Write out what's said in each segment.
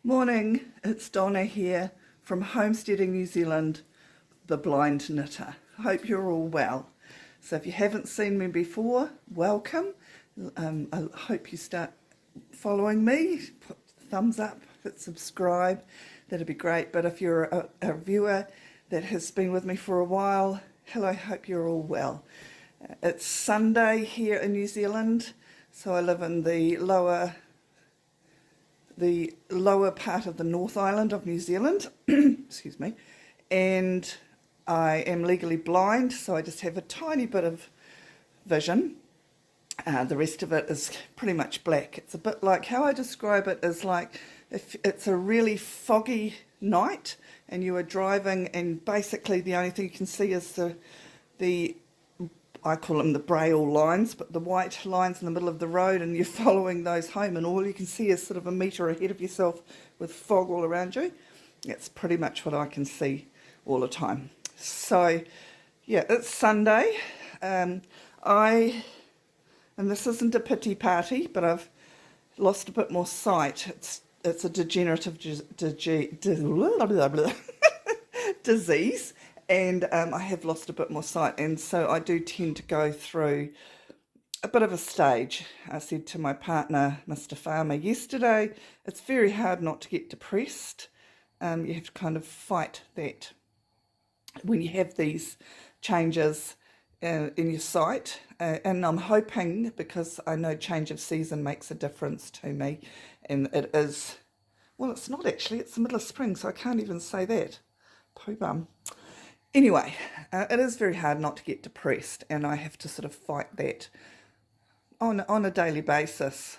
Morning, it's Donna here from Homesteading New Zealand, the blind knitter. I hope you're all well. So if you haven't seen me before, welcome. I hope you start following me, put thumbs up, hit subscribe, that'd be great. But if you're a viewer that has been with me for a while, hello, I hope you're all well. It's Sunday here in New Zealand, so I live in the lower part of the North Island of New Zealand, excuse me, and I am legally blind, so I just have a tiny bit of vision. The rest of it is pretty much black. It's a bit like, how I describe it is like if it's a really foggy night and you are driving and basically the only thing you can see is the I call them the braille lines, but the white lines in the middle of the road, and you're following those home and all you can see is sort of a metre ahead of yourself with fog all around you. That's pretty much what I can see all the time. So yeah, it's Sunday. And this isn't a pity party, but I've lost a bit more sight. It's a degenerative disease, and I have lost a bit more sight, and so I do tend to go through a bit of a stage. I said to my partner, Mr. Farmer, yesterday, it's very hard not to get depressed. You have to kind of fight that when you have these changes in your sight, and I'm hoping, because I know change of season makes a difference to me, and it is, well, it's not actually, it's the middle of spring, so I can't even say that. Poo bum. Anyway, it is very hard not to get depressed, and I have to sort of fight that on a daily basis.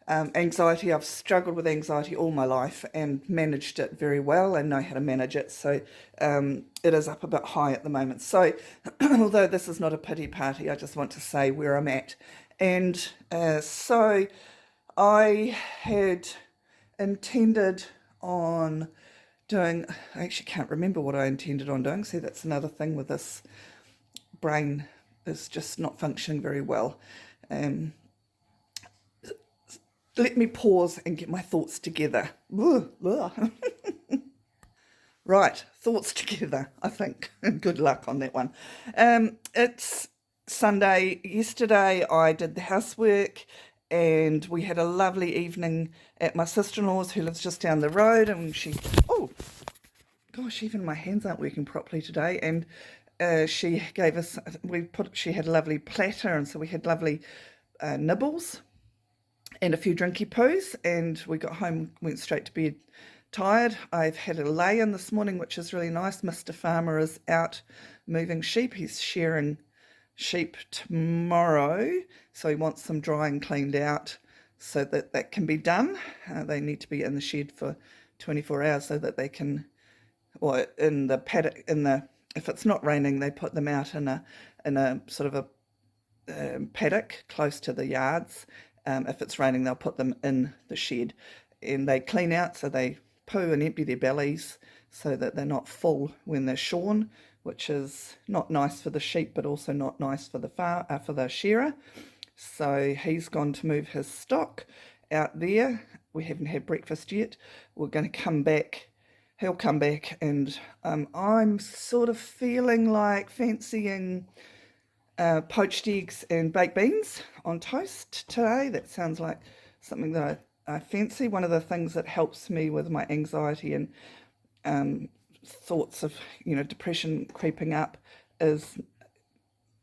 Anxiety, I've struggled with anxiety all my life and managed it very well and know how to manage it. So it is up a bit high at the moment. So although this is not a pity party, I just want to say where I'm at. And so I had intended on doing, I actually can't remember what I intended on doing. See, that's another thing with this brain is just not functioning very well. Let me pause and get my thoughts together. Right, thoughts together, I think. Good luck on that one. It's Sunday. Yesterday I did the housework and we had a lovely evening at my sister-in-law's, who lives just down the road, and oh gosh, even my hands aren't working properly today, and she gave us, she had a lovely platter, and so we had lovely nibbles and a few drinky poos, and we got home, went straight to bed tired. I've had a lay-in this morning, which is really nice. Mr. Farmer is out moving sheep. He's shearing sheep tomorrow, so he wants them dry and cleaned out so that that can be done. They need to be in the shed for 24 hours so that they can, or in the paddock, if it's not raining, they put them out in a sort of a paddock close to the yards. If it's raining, they'll put them in the shed, and they clean out, so they poo and empty their bellies so that they're not full when they're shorn, which is not nice for the sheep, but also not nice for the shearer. So he's gone to move his stock out there. We haven't had breakfast yet. We're going to come back. He'll come back, and I'm sort of feeling like fancying poached eggs and baked beans on toast today. That sounds like something that I fancy. One of the things that helps me with my anxiety and thoughts of, depression creeping up is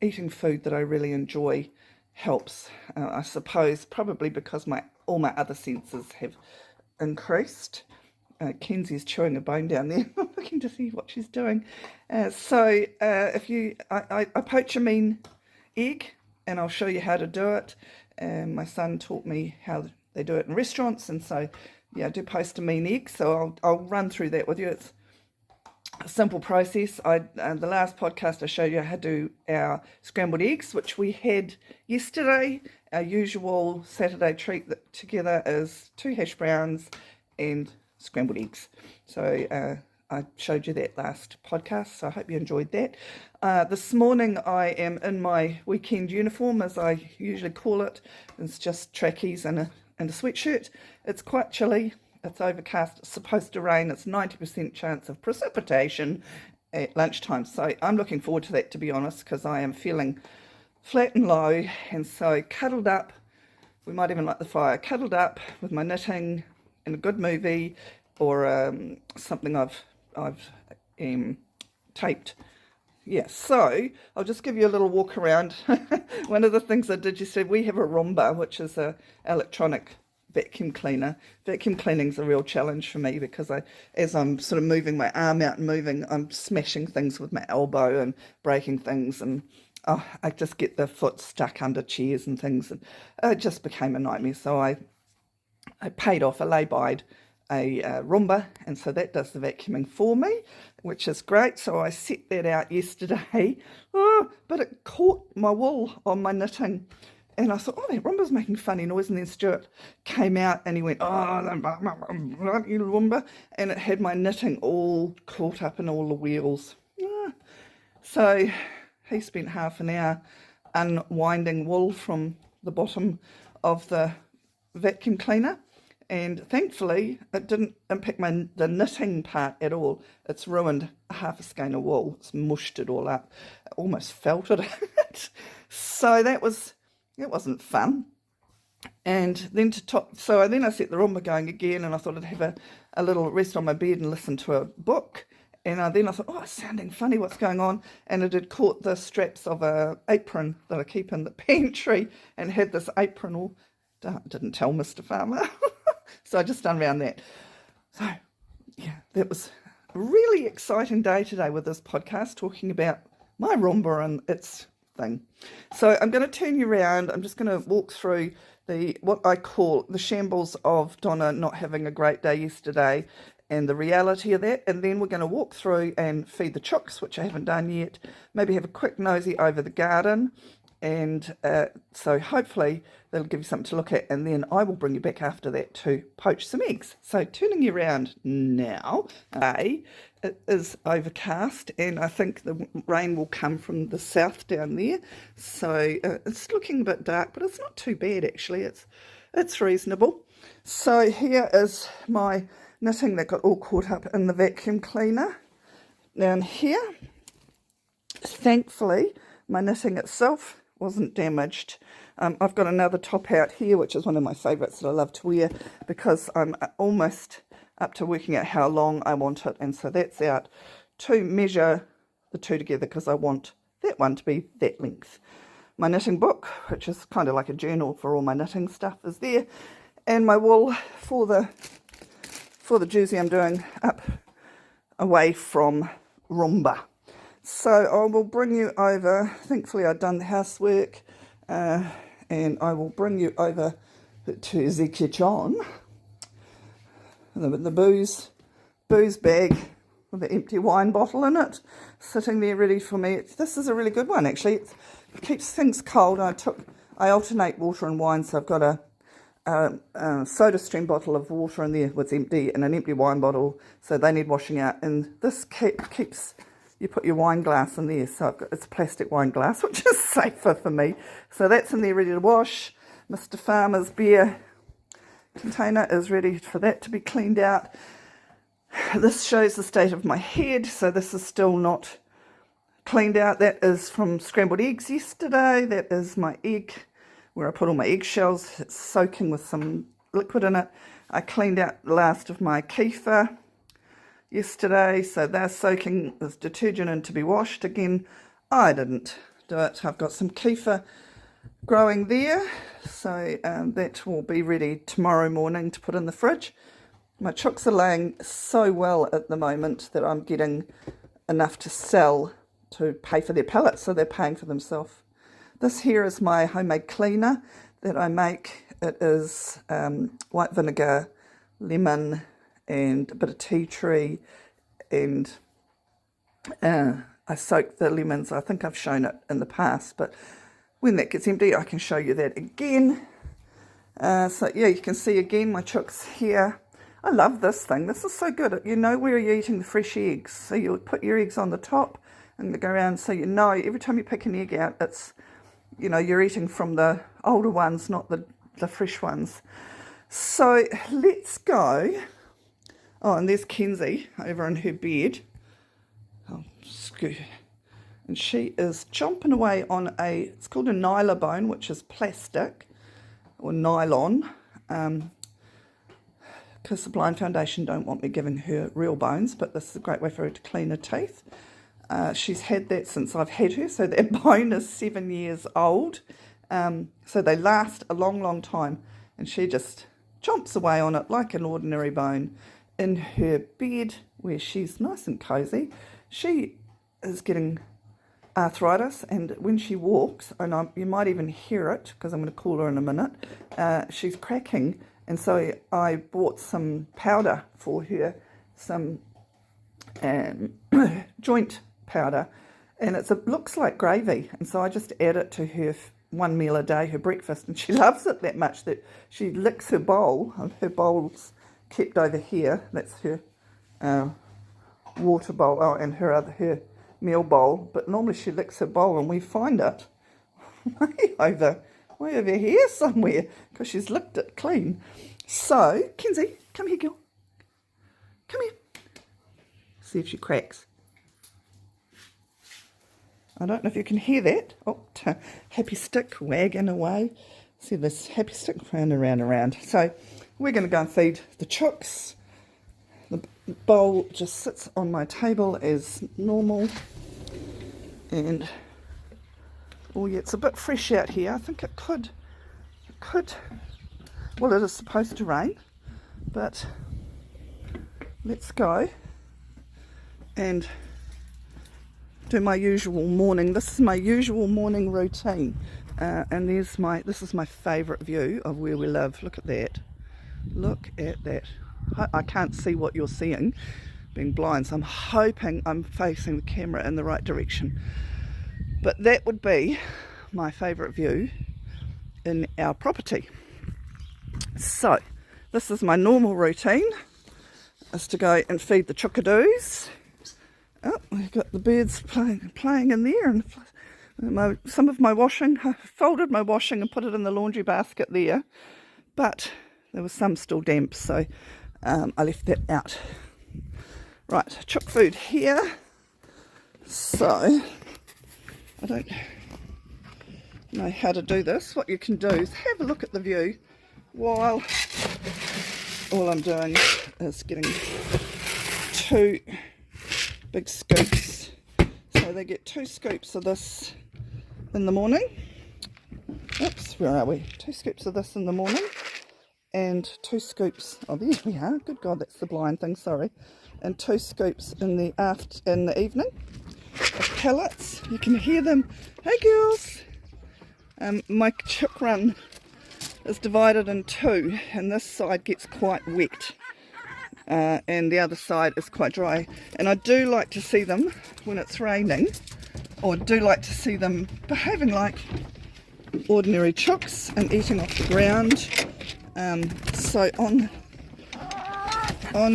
eating food that I really enjoy helps. I suppose probably because all my other senses have increased. Kenzie's chewing a bone down there. I'm looking to see what she's doing. So I poach a mean egg, and I'll show you how to do it. My son taught me how they do it in restaurants, and so yeah, I do poach a mean egg. So I'll run through that with you. It's a simple process. The last podcast I showed you how to do our scrambled eggs, which we had yesterday. Our usual Saturday treat together is 2 hash browns and scrambled eggs. So I showed you that last podcast, so I hope you enjoyed that. This morning I am in my weekend uniform, as I usually call it. It's just trackies and and a sweatshirt. It's quite chilly. It's overcast. It's supposed to rain. It's 90% chance of precipitation at lunchtime. So I'm looking forward to that, to be honest, because I am feeling flat and low. And so cuddled up, we might even light the fire, cuddled up with my knitting and a good movie, or something I've taped. Yeah, so I'll just give you a little walk around. One of the things I did, you said we have a Roomba, which is a electronic vacuum cleaner. Vacuum cleaning's a real challenge for me because as I'm sort of moving my arm out and moving, I'm smashing things with my elbow and breaking things, and I just get the foot stuck under chairs and things, and it just became a nightmare. So I paid off a lay-bide a Roomba, and so that does the vacuuming for me, which is great. So I set that out yesterday, but it caught my wool on my knitting, and I thought, oh, that Roomba's making funny noise. And then Stuart came out and he went, oh, you Roomba, and it had my knitting all caught up in all the wheels. So he spent half an hour unwinding wool from the bottom of the vacuum cleaner, and thankfully it didn't impact the knitting part at all. It's ruined half a skein of wool. It's mushed it all up. I almost felted it. So it wasn't fun. And then I set the Roomba going again, and I thought I'd have a little rest on my bed and listen to a book. And then I thought, oh, it's sounding funny, what's going on? And it had caught the straps of an apron that I keep in the pantry, and had this apron all, didn't tell Mr. Farmer. So I just unwound that. So, yeah, that was a really exciting day today with this podcast, talking about my Roomba and its thing. So I'm going to turn you around. I'm just going to walk through what I call the shambles of Donna not having a great day yesterday, and the reality of that, and then we're going to walk through and feed the chooks, which I haven't done yet, maybe have a quick nosy over the garden, and so hopefully that'll give you something to look at, and then I will bring you back after that to poach some eggs. So turning you around now, it is overcast, and I think the rain will come from the south down there, so it's looking a bit dark, but it's not too bad actually. It's reasonable. So here is my knitting that got all caught up in the vacuum cleaner down here. Thankfully, my knitting itself wasn't damaged. I've got another top out here, which is one of my favourites that I love to wear, because I'm almost up to working out how long I want it, and so that's out to measure the two together, because I want that one to be that length. My knitting book, which is kind of like a journal for all my knitting stuff, is there, and my wool for the jersey I'm doing up away from Roomba. So I will bring you over. Thankfully I've done the housework, and I will bring you over to the kitchen. The booze bag with the empty wine bottle in it, sitting there ready for me. This is a really good one actually. It keeps things cold. I alternate water and wine, so I've got a soda stream bottle of water in there was empty, and an empty wine bottle, so they need washing out, and this keeps, you put your wine glass in there, so it's a plastic wine glass, which is safer for me, so that's in there ready to wash. Mr. Farmer's beer container is ready for that to be cleaned out. This shows the state of my head, so this is still not cleaned out. That is from scrambled eggs yesterday. That is my egg, where I put all my eggshells. It's soaking with some liquid in it. I cleaned out the last of my kefir yesterday, so they're soaking with detergent in to be washed. Again, I didn't do it. I've got some kefir growing there, so that will be ready tomorrow morning to put in the fridge. My chooks are laying so well at the moment that I'm getting enough to sell to pay for their pellets, so they're paying for themselves. This here is my homemade cleaner that I make. It is white vinegar, lemon, and a bit of tea tree, and I soak the lemons. I think I've shown it in the past, but when that gets empty I can show you that again. So yeah, you can see again my chooks here. I love this thing. This is so good. You know where you're eating the fresh eggs, so you put your eggs on the top and they go around, so you know every time you pick an egg out, it's, you know, you're eating from the older ones, not the fresh ones. So let's go. Oh, and there's Kenzie over in her bed. Oh, screw. And she is chomping away on it's called a nyla bone, which is plastic or nylon. Because the Blind Foundation don't want me giving her real bones, but this is a great way for her to clean her teeth. She's had that since I've had her, so that bone is 7 years old. So they last a long, long time, and she just chomps away on it like an ordinary bone in her bed where she's nice and cozy. She is getting arthritis, and when she walks, and you might even hear it because I'm going to call her in a minute, she's cracking. And so I bought some powder for her, some joint powder, and it looks like gravy. And so I just add it to her one meal a day, her breakfast, and she loves it that much that she licks her bowl. Her bowl's kept over here. That's her water bowl, and her meal bowl. But normally she licks her bowl, and we find it way over here somewhere because she's licked it clean. So, Kenzie, come here, girl. Come here. See if she cracks. I don't know if you can hear that. Oh, happy stick wagging away. See this happy stick round and round and round. So, we're going to go and feed the chooks. The bowl just sits on my table as normal. And oh yeah, it's a bit fresh out here. I think it could, well, it is supposed to rain, but let's go and do my usual morning. This is my usual morning routine, and this is my favourite view of where we live. Look at that. Look at that. I can't see what you're seeing, being blind, so I'm hoping I'm facing the camera in the right direction. But that would be my favourite view in our property. So, this is my normal routine, is to go and feed the chookadoos. Oh, we've got the birds playing in there, and some of my washing, I folded my washing and put it in the laundry basket there, but there was some still damp, so I left that out. Right, chook food here. So, I don't know how to do this. What you can do is have a look at the view while all I'm doing is getting 2 big scoops. So they get 2 scoops of this in the morning. Oops, where are we? 2 scoops of this in the morning and 2 scoops, oh there we are, good God, that's the blind thing, sorry, and 2 scoops in the evening of pellets. You can hear them. Hey girls! My chook run is divided in 2, and this side gets quite wet, and the other side is quite dry. And I do like to see them when it's raining, or do like to see them behaving like ordinary chooks and eating off the ground. So on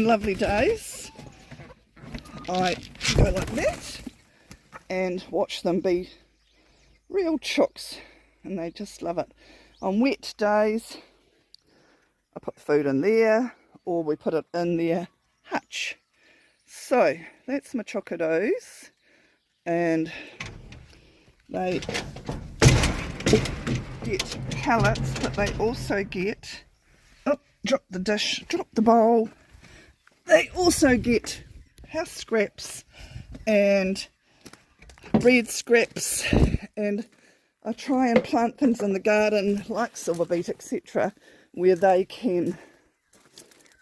lovely days, I go like that and watch them be real chooks, and they just love it. On wet days, I put the food in there, or we put it in their hutch. So that's my chookadoos, and they get pellets, but they also get, oh, drop the dish, drop the bowl, they also get house scraps and bread scraps, and I try and plant things in the garden like silverbeet, etc., where they can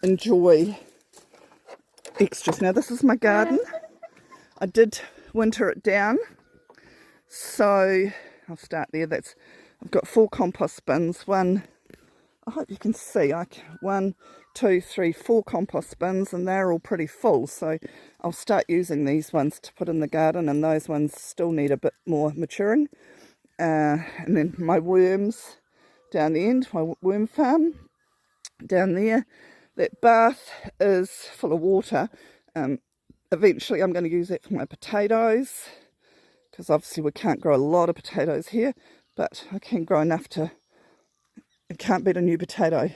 enjoy extras. Now this is my garden. I did winter it down, so I'll start there. I've got 4 compost bins. I hope you can see, 1, 2, 3, 4 compost bins, and they're all pretty full, so I'll start using these ones to put in the garden, and those ones still need a bit more maturing. And then my worms down the end, my worm farm down there. That bath is full of water. Eventually I'm going to use that for my potatoes, because obviously we can't grow a lot of potatoes here, but I can grow enough to, it can't beat a new potato.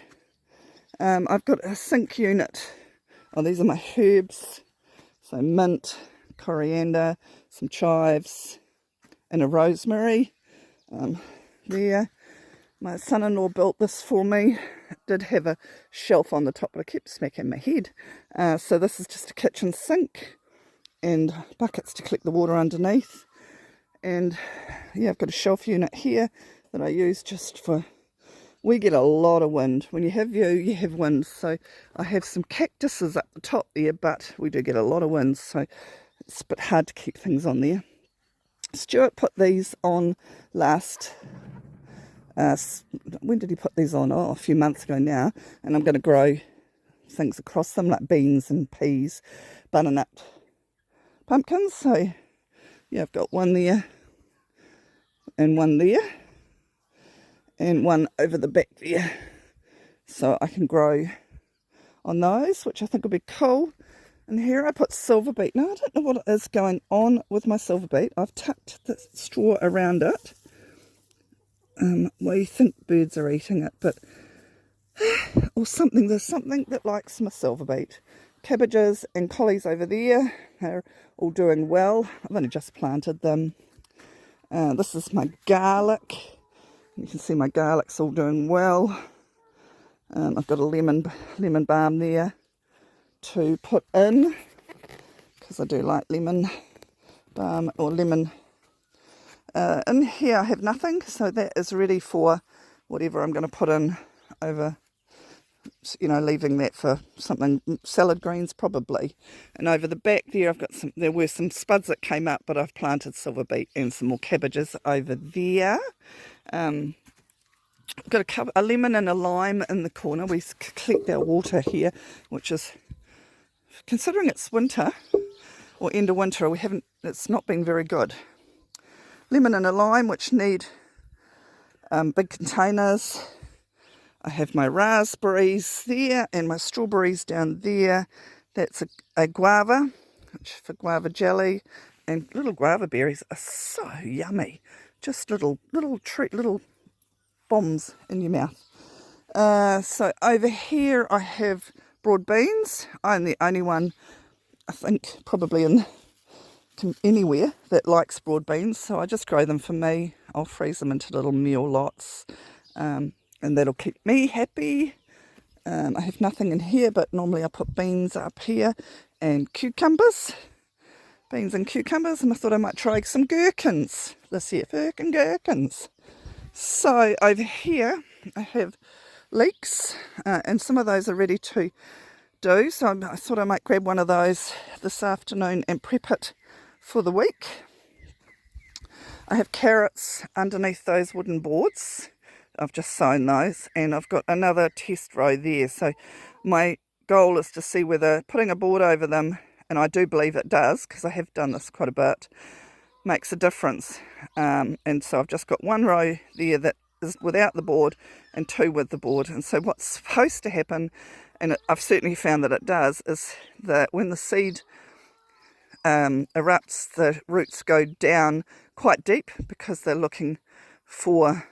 I've got a sink unit. Oh, these are my herbs. So mint, coriander, some chives, and a rosemary. There. My son-in-law built this for me. It did have a shelf on the top, but I kept smacking my head. So this is just a kitchen sink and buckets to collect the water underneath. And yeah, I've got a shelf unit here that I use just for... We get a lot of wind. When you have view, you have wind. So I have some cactuses up the top there, but we do get a lot of wind. So it's a bit hard to keep things on there. Stuart put these on last... when did he put these on? Oh, a few months ago now. And I'm going to grow things across them like beans and peas, butternut, pumpkins. So yeah, I've got one there and one there and one over the back there. So I can grow on those, which I think will be cool. And here I put silver beet. Now I don't know what is going on with my silver beet. I've tucked the straw around it. We think birds are eating it, but or something. There's something that likes my silver beet. Cabbages and collies over there are all doing well. I've only just planted them. This is my garlic. You can see my garlic's all doing well. I've got a lemon balm there to put in because I do like lemon balm or lemon. In here I have nothing, so that is ready for whatever I'm going to put in over, you know, leaving that for something, salad greens probably. And over the back there I've got there were some spuds that came up, but I've planted silver beet and some more cabbages over there. I've got a lemon and a lime in the corner. We collect our water here, which is, considering it's winter or end of winter, it's not been very good. Lemon and a lime, which need big containers. I have my raspberries there and my strawberries down there. That's a guava, which for guava jelly. And little guava berries are so yummy. Just little bombs in your mouth. So over here I have broad beans. I'm the only one, I think, probably in anywhere that likes broad beans, so I just grow them for me. I'll freeze them into little meal lots, and that'll keep me happy. I have nothing in here, but normally I put beans up here and cucumbers, beans and cucumbers, and I thought I might try some gherkins this year, gherkins. So over here I have leeks, and some of those are ready to do, so I thought I might grab one of those this afternoon and prep it for the week. I have carrots underneath those wooden boards. I've just sown those, and I've got another test row there. So my goal is to see whether putting a board over them, and I do believe it does because I have done this quite a bit, makes a difference. And so I've just got one row there that is without the board and two with the board. And so what's supposed to happen, and I've certainly found that it does, is that when the seed erupts, the roots go down quite deep because they're looking for,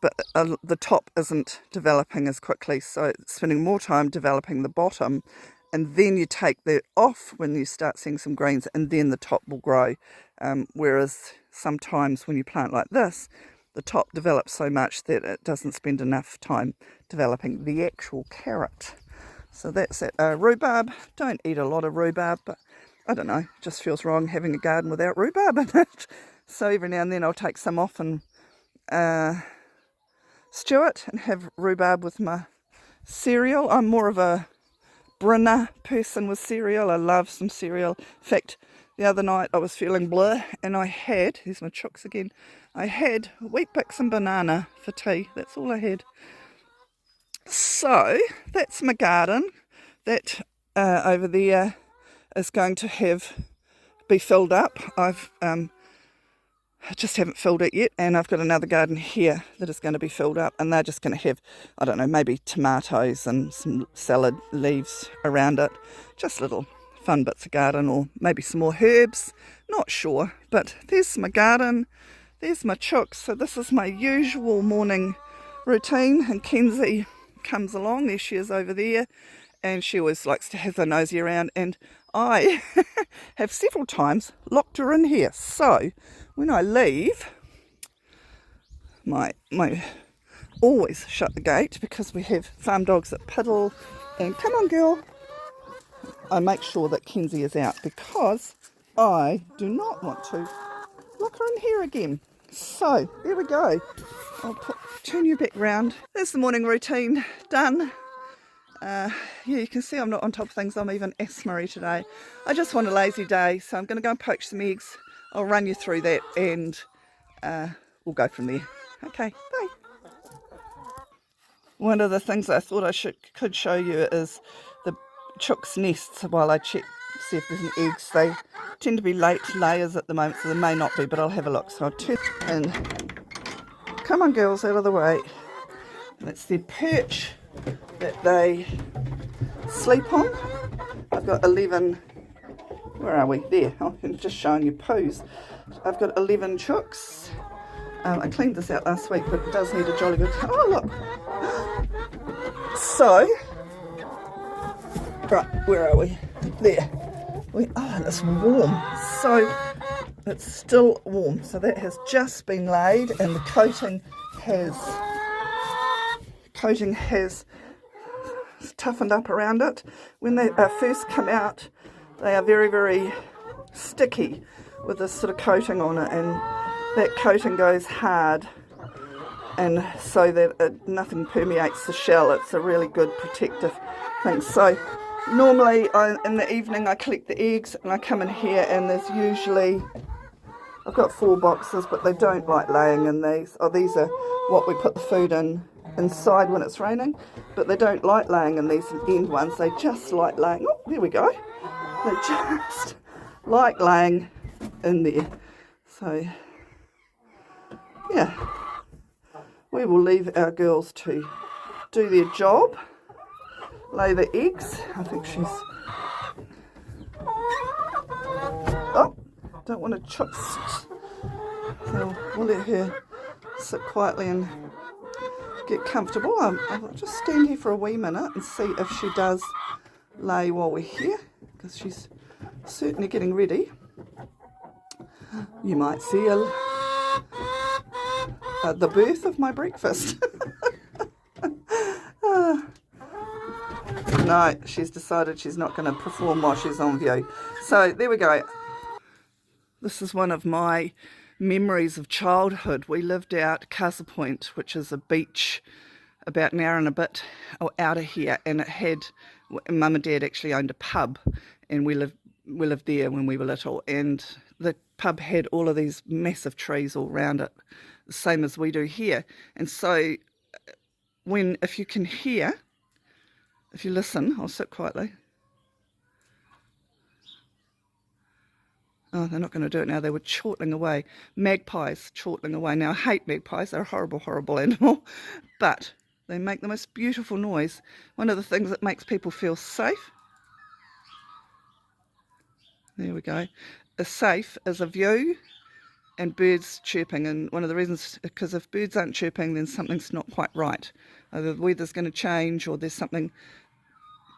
but the top isn't developing as quickly, so it's spending more time developing the bottom, and then you take that off when you start seeing some greens, and then the top will grow. Whereas sometimes when you plant like this, the top develops so much that it doesn't spend enough time developing the actual carrot. So that's it. Rhubarb, don't eat a lot of rhubarb, but I don't know, it just feels wrong having a garden without rhubarb in it. So every now and then I'll take some off and stew it and have rhubarb with my cereal. I'm more of a Brinner person with cereal. I love some cereal. In fact, the other night I was feeling bleh, and I had, here's my chooks again, I had wheat bix and banana for tea. That's all I had. So that's my garden. That over there is going to be filled up. I just haven't filled it yet, and I've got another garden here that is going to be filled up, and they're just going to have, I don't know, maybe tomatoes and some salad leaves around it. Just little fun bits of garden, or maybe some more herbs, not sure. But there's my garden, there's my chooks. So this is my usual morning routine, and Kenzie comes along. There she is over there, and she always likes to have her nosy around, and I have several times locked her in here. So when I leave, my always shut the gate, because we have farm dogs that piddle, and come on girl, I make sure that Kenzie is out, because I do not want to lock her in here again. So there we go. I'll turn you back round. There's the morning routine done. Yeah, you can see I'm not on top of things. I'm even asthma-y today. I just want a lazy day, so I'm going to go and poach some eggs. I'll run you through that, and we'll go from there. Okay, bye. One of the things I thought I could show you is the chooks' nests while I check, see if there's any eggs. They tend to be late layers at the moment, so there may not be, but I'll have a look. So I'll turn and come on girls, out of the way. That's their perch that they sleep on. I've got 11, where are we? There, I'm just showing you poos. I've got 11 chooks. I cleaned this out last week, but it does need a jolly good, oh look. So, right, where are we? There. Oh, it's warm. So, it's still warm. So that has just been laid, and the coating has toughened up around it. When they first come out, they are very, very sticky with this sort of coating on it, and that coating goes hard, and so that nothing permeates the shell. It's a really good protective thing. So normally in the evening I collect the eggs and I come in here, and there's usually, I've got 4 boxes, but they don't like laying in these. Oh, these are what we put the food in inside when it's raining, but they don't like laying in these end ones. They just like laying, oh, there we go. They just like laying in there. So, yeah, we will leave our girls to do their job, lay the eggs. I think she's, oh, don't want to chook, so we'll let her sit quietly and get comfortable. I'll just stand here for a wee minute and see if she does lay while we're here, because she's certainly getting ready. You might see the birth of my breakfast. No, she's decided she's not going to perform while she's on view. So there we go. This is one of my memories of childhood. We lived out Castle Point, which is a beach about an hour and a bit out of here, and it had, Mum and Dad actually owned a pub, and we lived there when we were little, and the pub had all of these massive trees all around it, the same as we do here. And so if you can hear, if you listen, I'll sit quietly. Oh, they're not going to do it now. They were chortling away. Magpies chortling away. Now, I hate magpies. They're a horrible, horrible animal. But they make the most beautiful noise. One of the things that makes people feel safe. There we go. Safe is a view and birds chirping. And one of the reasons, because if birds aren't chirping, then something's not quite right. Either the weather's going to change, or there's something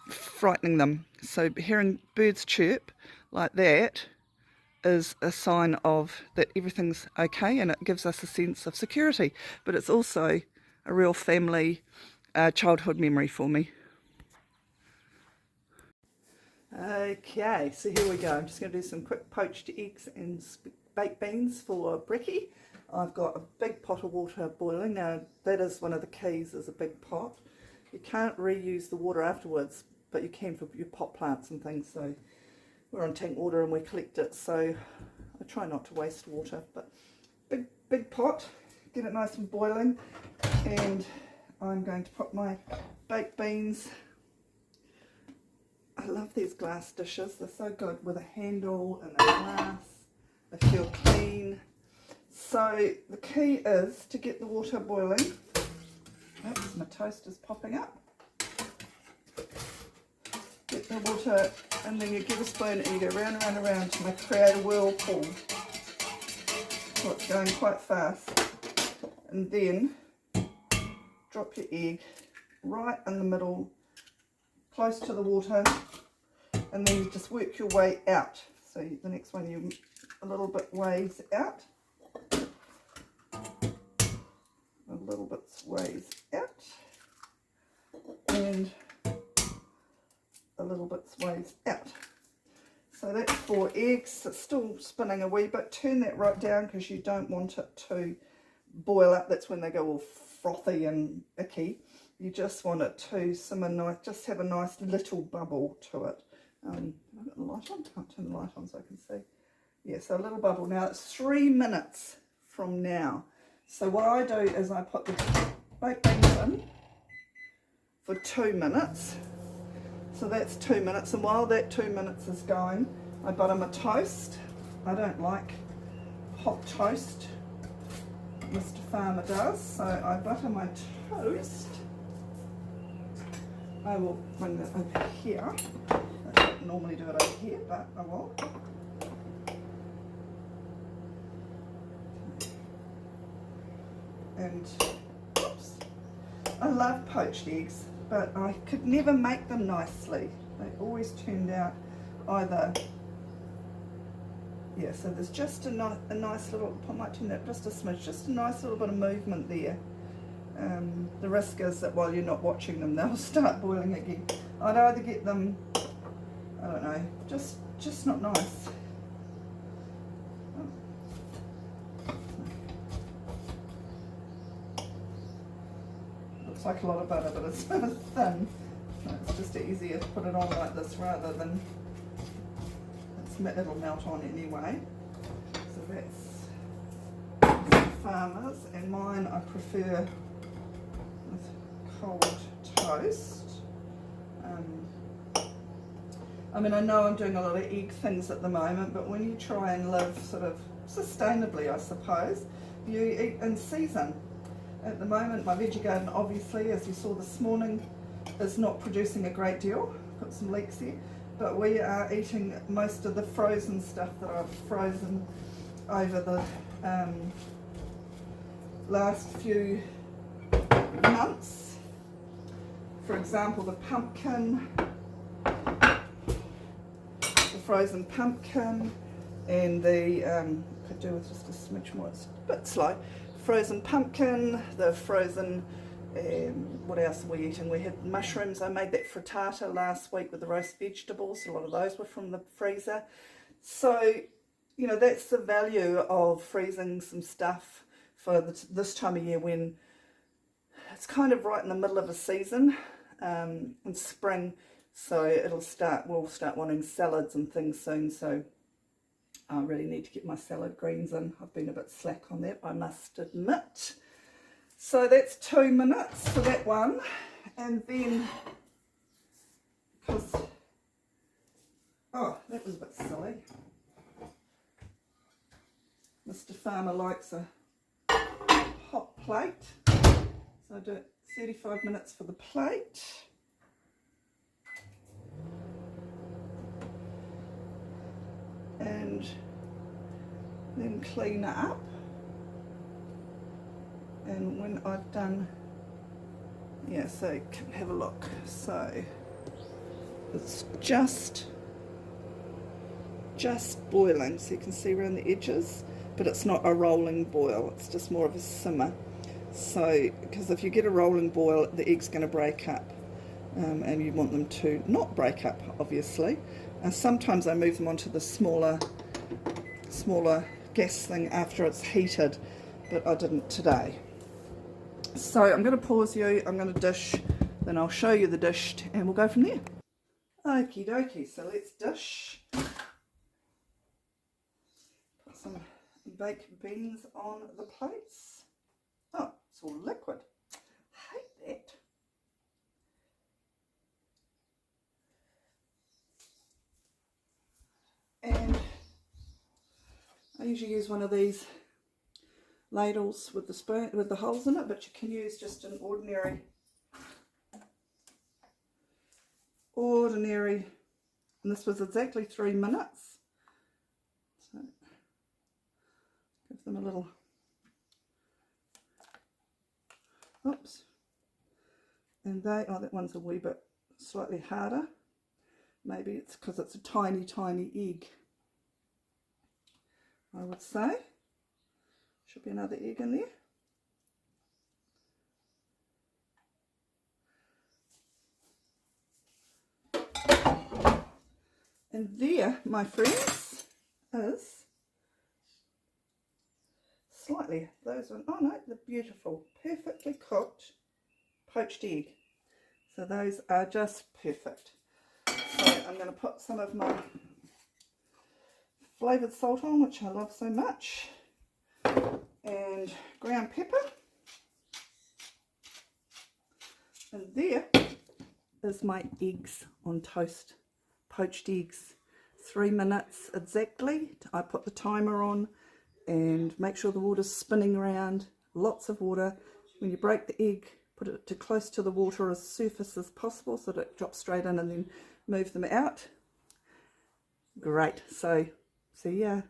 frightening them. So hearing birds chirp like that is a sign of that everything's okay, and it gives us a sense of security. But it's also a real family childhood memory for me. Okay, so here we go. I'm just going to do some quick poached eggs and baked beans for brekkie. I've got a big pot of water boiling. Now that is one of the keys, is a big pot. You can't reuse the water afterwards, but you can for your pot plants and things. So we're on tank water and we collect it, so I try not to waste water. But big pot, get it nice and boiling, and I'm going to put my baked beans. I love these glass dishes, they're so good with a handle and a glass. They feel clean. So the key is to get the water boiling. Oops, my toast is popping up. Get the water, and then you get a spoon and you go round and round and round to create a whirlpool. So it's going quite fast. And then drop your egg right in the middle, close to the water, and then you just work your way out. So the next one you a little bit ways out, a little bit ways out, and a little bit ways out. So that's 4 eggs. It's still spinning a wee bit. Turn that right down because you don't want it to boil up. That's when they go all frothy and icky. You just want it to simmer nice, just have a nice little bubble to it. Have I got the light on? Can't turn the light on so I can see. Yeah, so a little bubble. Now it's 3 minutes from now. So what I do is I put the baked beans in for 2 minutes. So that's 2 minutes, and while that 2 minutes is going, I butter my toast. I don't like hot toast, Mr. Farmer does, so I butter my toast. I will bring that over here. I don't normally do it over here, but I will. And oops, I love poached eggs, but I could never make them nicely. They always turned out either, yeah, so there's just a nice little, I might turn that just a smidge, just a nice little bit of movement there. The risk is that while you're not watching them, they'll start boiling again. I'd either get them, I don't know, just not nice. Looks like a lot of butter, but it's thin. So it's just easier to put it on like this rather than it'll melt on anyway. So that's Farmers, and mine I prefer with cold toast. I mean, I know I'm doing a lot of egg things at the moment, but when you try and live sort of sustainably, I suppose, you eat in season. At the moment, my veggie garden, obviously, as you saw this morning, is not producing a great deal. Got some leaks here, but we are eating most of the frozen stuff that I've frozen over the last few months. For example, the pumpkin, the frozen pumpkin, and the could do with just a smidge more. It's a bit slow. Frozen pumpkin, the frozen, what else are we eating? We had mushrooms. I made that frittata last week with the roast vegetables. A lot of those were from the freezer. So, you know, that's the value of freezing some stuff for this time of year when it's kind of right in the middle of a season, in spring. So we'll start wanting salads and things soon. So I really need to get my salad greens in. I've been a bit slack on that, I must admit. So that's 2 minutes for that one. And then, because, oh, that was a bit silly. Mr. Farmer likes a hot plate. So I do it 35 minutes for the plate. And then clean it up, and when I've done, yeah, so you can have a look. So it's just boiling, so you can see around the edges, but it's not a rolling boil, it's just more of a simmer. So because if you get a rolling boil, the egg's going to break up, and you want them to not break up, obviously. Sometimes I move them onto the smaller gas thing after it's heated, but I didn't today. So I'm going to pause you, I'm going to dish, then I'll show you the dish, and we'll go from there. Okie dokie, so let's dish. Put some baked beans on the plates. Oh, it's all liquid. I hate that. And I usually use one of these ladles with the spoon with the holes in it, but you can use just an ordinary, and this was exactly 3 minutes. So give them a little, oops, And oh, that one's a wee bit slightly harder. Maybe it's because it's a tiny, tiny egg, I would say. Should be another egg in there. And there, my friends, is slightly, those are, oh no, the beautiful, perfectly cooked poached egg. So those are just perfect. So I'm going to put some of my flavoured salt on, which I love so much, and ground pepper. And there is my eggs on toast, poached eggs. 3 minutes exactly. I put the timer on and make sure the water's spinning around. Lots of water. When you break the egg, put it to close to the water as surface as possible so that it drops straight in, and then move them out. Great. So see ya.